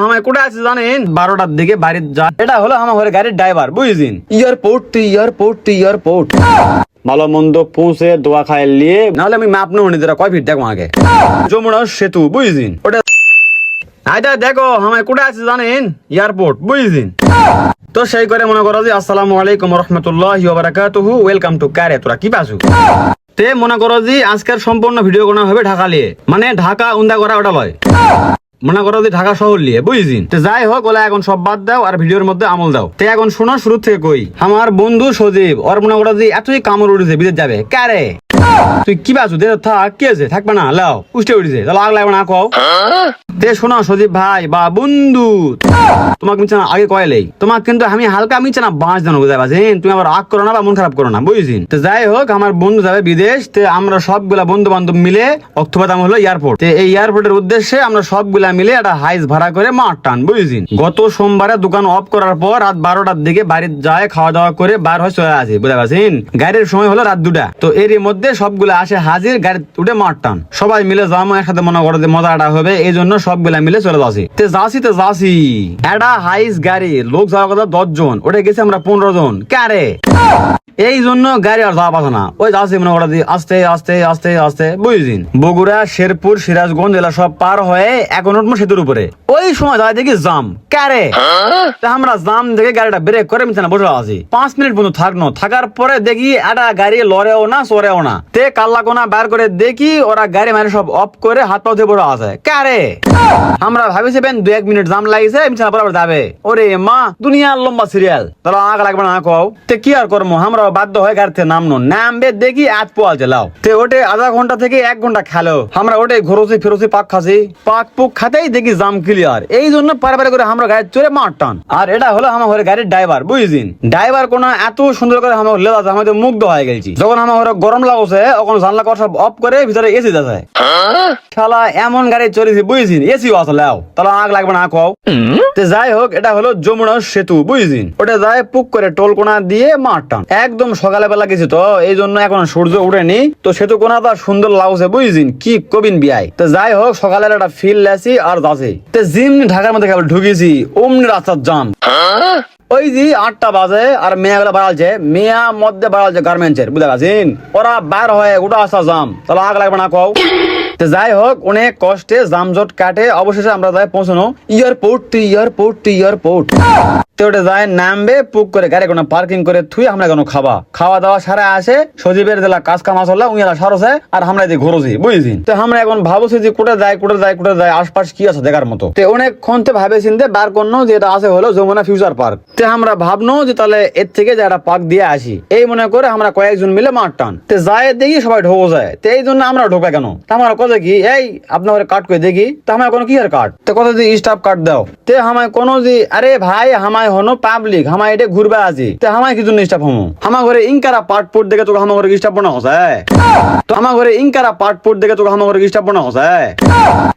আমায় কোটা আছে জানেন 12টার দিকে বাড়ি যা এটা হলো আমার ঘরে গাড়ির ড্রাইভার বুঝছেন এয়ারপোর্ট ভালো মন্দ পৌঁছে দোয়া খায় নিয়ে নাহলে আমি মাপ নেই তোরা কয় ফিট দেখো আগে যমুনা সেতু বুঝছেন ওটা আইদা দেখো আমায় কোটা আছে জানেন এয়ারপোর্ট বুঝছেন তো সেই করে মনে করো যে আসসালামু আলাইকুম রহমতুল্লাহি ওয়া বারাকাতুহু ওয়েলকাম টু কারে তোরা কি পাসু তে মনে করো যে আজকের সম্পূর্ণ ভিডিও করা হবে ঢাকা নিয়ে মানে ঢাকা উন্দা করা ওটা লয় মনে করো যে ঢাকা শহর নিয়ে বুঝছেন তো যাই হোক ওলা এখন সব বাদ দাও আর ভিডিওর মধ্যে আমল দাও তো এখন শোনো শুরু থেকে কই আমার বন্ধু সজীব ওর মনে করো যে এতই কামড় উঠেছে বিদেশ যাবে কারে তুই কি বাসু দে থাক কি আছে থাকবে না লাও উঠে উঠেছে তাহলে আগ লাগবে না কও তে শোনো সজীব ভাই বা বন্ধু তোমাকে মিছে না আগে কয়লেই তোমাকে কিন্তু আমি হালকা মিছে না বাঁশ জানো বুঝতে পারছেন তুমি আবার রাগ করো না বা মন খারাপ করো না বুঝছেন তো যাই হোক আমার বন্ধু যাবে বিদেশ তে আমরা সবগুলা বন্ধু বান্ধব মিলে অক্টোবর হলো এয়ারপোর্ট এই এয়ারপোর্টের উদ্দেশ্যে আমরা সবগুলা মিলে একটা হাইস ভাড়া করে মাঠ টান বুঝছেন গত সোমবারে দোকান অফ করার পর রাত 12টার দিকে বাড়ি যায় খাওয়া দাওয়া করে বার হয়ে চলে আসে বুঝতে পারছেন গাড়ির সময় হলো রাত 2টা তো এরই মধ্যে সবগুলা আসে হাজির গাড়ি উঠে মাঠ টান সবাই মিলে যাবো একসাথে মনে করো যে মজাটা হবে এই জন্য সবগুলা মিলে চলে যাচ্ছি তো যাচ্ছি একটা হাইস গাড়ি লোক যাওয়ার কথা 10 জন ওটা গেছে আমরা 15 জন কারে এই জন্য গাড়ি আর যাওয়া পাচ্ছে না ওই যাচ্ছি মনে করো আস্তে আস্তে আস্তে আস্তে বুঝছেন বগুড়া শেরপুর সিরাজগঞ্জ এলা সব পার হয়ে এখন উঠবো সেতুর উপরে ওই সময় যাই দেখি জাম কারে আমরা জাম দেখে গাড়িটা ব্রেক করে মিছে না বসে আছি 5 মিনিট পর্যন্ত থাকার পরে দেখি একটা গাড়ি লড়েও না সরেও না তে কাল্লা কোনা বার করে দেখি ওরা গাড়ি মানে সব অফ করে হাত পা ধরে বড় আছে কারে আমরা ভাবিছি বেন 2-1 মিনিট জাম লাগিয়েছে মিছে বরাবর যাবে ওরে মা দুনিয়ার লম্বা সিরিয়াল তাহলে আগ লাগবে না কও তে কি আর করবো আমরা বাধ্য হয়ে গাড়িতে নামবে দেখি আজ পোয়াল লাও তে ওটে আধা ঘন্টা থেকে 1 ঘন্টা খেলো আমরা ওটে ঘুরোছি ফিরোছি পাক খাসি পাক পুক খাতেই দেখি জাম ক্লিয়ার এই জন্য পারে করে আমরা গাড়ি চড়ে মাঠ টান আর এটা হলো আমার ঘরে গাড়ির ড্রাইভার বুঝছেন ড্রাইভার কোন এত সুন্দর করে আমার লেদাছে আমাদের মুগ্ধ হয়ে গেছি যখন আমার ঘরে গরম লাগছে তখন জানলা কর সব অফ করে ভিতরে এসি যাচ্ছে শালা এমন গাড়ি চড়েছি বুঝছেন এসিও আছে লাও তাহলে আগ লাগবে না কও তে যাই হোক এটা হলো যমুনা সেতু বুঝছেন ওটা যায় পুক করে টোল কোনা দিয়ে মাঠ টান একদম সকালে বেলা গেছি তো এই জন্য এখন সূর্য উঠেনি তো সেতু কোনাটা সুন্দর লাগছে বুঝছেন কি কবিন বিয়াই তো যাই হোক সকালের একটা ফিল লেছি আর যাচ্ছি তো জিম ঢাকার মধ্যে কেবল ঢুকেছি অমনি রাস্তার জাম ওই যে 8টা বাজে আর মেয়াগুলা বাড়ালছে মেয়া মধ্যে বাড়ালছে গার্মেন্টসের বুঝতে পারছেন ওরা বার হয়ে ওটা আসা জাম তাহলে আগ লাগবে না কও তো যাই হোক অনেক কষ্টে জামজট কাটে অবশেষে আমরা যাই পৌঁছানো এয়ারপোর্ট তো ওটা যায় নামবে পুক করে গাড়ি কোনো পার্কিং করে থুই আমরা কোনো খাওয়া দাওয়া সারা আসে সজীবের জেলা কাজ কাম আসলে উইলা সারছে আর আমরা যে ঘুরছি বুঝছেন তো আমরা এখন ভাবছি যে কোটা যায় আশপাশ কি আছে দেখার মতো তো অনেকক্ষণ তো ভাবে চিন্তে বার করনো যে এটা আছে হলো যমুনা ফিউচার পার্ক তো আমরা ভাবনো যে তাহলে এর থেকে যে একটা পার্ক দিয়ে আসি এই মনে করে আমরা কয়েকজন মিলে মাঠ টান তো যায় দেখি সবাই ঢোক যায় তো এই জন্য আমরা ঢোকা কেন আমরা কথা কি এই আপনার কাট করে দেখি তো আমার কোনো কি আর কাট তো কথা যে স্টাফ কাট দাও তে আমায় কোনো যে আরে ভাই আমায় হনো পাবলিক হামাই এটা ঘুরবে আজি তো হামাই কি জন্য স্টাফ হমো আমার ঘরে ইনকারা পাটপুর দেখে তোকে আমার ঘরে স্টাফ বানা হচ্ছে তো আমার ঘরে ইনকারা পাটপুর দেখে তোকে আমার ঘরে স্টাফ বানা হচ্ছে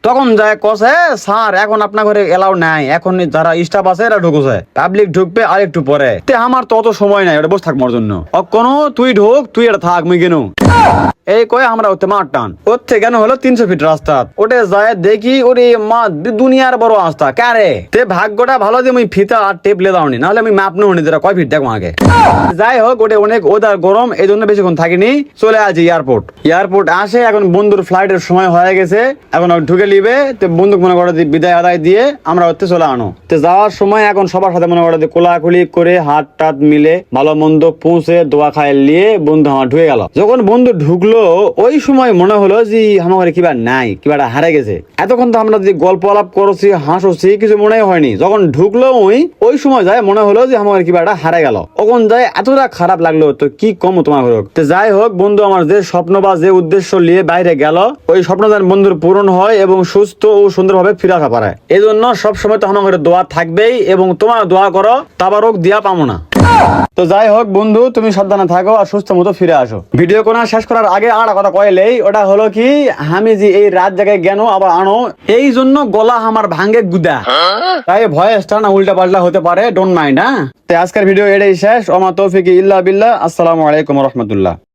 তখন যায় কসে স্যার এখন আপনার ঘরে এলাও নাই এখন যারা স্টাফ আছে এরা ঢুকছে পাবলিক ঢুকবে আর একটু পরে তে আমার তো অত সময় নাই ওটা বসে থাক মোর জন্য কোনো তুই ঢোক তুই এটা থাক মুই কেন এই কয়ে আমরা ওতে মাঠ টান ওর থেকে হলো 300 ফিট রাস্তা ওটে যায় দেখি ওরে মা দুনিয়ার বড় রাস্তা কারে তে ভাগ্যটা ভালো যে আমি ফিতা আর টেপ লে দাওনি নাহলে আমি মাপ নেওনি তোরা কয় ফিট দেখো আগে যাই হোক ওটে অনেক ওদার গরম এই জন্য বেশিক্ষণ থাকিনি চলে আসি এয়ারপোর্ট আসে এখন বন্ধুর ফ্লাইটের সময় হয়ে গেছে এখন ঢুকে নিবে তো বন্ধু মনে করে বিদায় আদায় দিয়ে আমরা ওতে চলে আনো তো যাওয়ার সময় এখন সবার সাথে মনে করে কোলাকুলি করে হাত টাত মিলে ভালো মন্দ পৌঁছে দোয়া খায় নিয়ে বন্ধু আমার ঢুকে গেল যখন বন্ধু ঢুকলো ওই সময় মনে হলো যে আমার কিবা নাই কিবা হারে গেছে এতক্ষণ তো আমরা যে গল্প আলাপ করছি হাসছি কিছু মনে হয়নি যখন ঢুকলো ওই সময় যায় মনে হলো যে আমার কিবা হারে গেল তখন যায় এতটা খারাপ লাগলো তো কি কম তোমার হোক তো যাই হোক বন্ধু আমার যে স্বপ্ন বা যে উদ্দেশ্য নিয়ে বাইরে গেল ওই স্বপ্ন যেন বন্ধুর পূরণ হয় এবং সুস্থ ও সুন্দরভাবে ফিরে আসা পারে এই জন্য সবসময় তো আমার দোয়া থাকবেই এবং তোমার দোয়া করো তাবারক দিয়া পাবো না তো যাই হোক বন্ধু তুমি সাবধানে থাকো আর সুস্থ মতো ফিরে আসো ভিডিও কোনা শেষ করার আগে আর কথা কইলেই ওটা হলো কি আমি যে এই রাত জায়গায় জ্ঞান আবার আনো এই জন্য গলা আমার ভাঙ্গে গুদা তাই ভয়েসটা না উল্টা পাল্টা হতে পারে ডোন্ট মাইন্ড হ্যাঁ তো আজকের ভিডিও এটাই শেষ ওমা তৌফিক ইল্লা বিল্লাহ আসসালামু আলাইকুম রহমতুল্লাহ।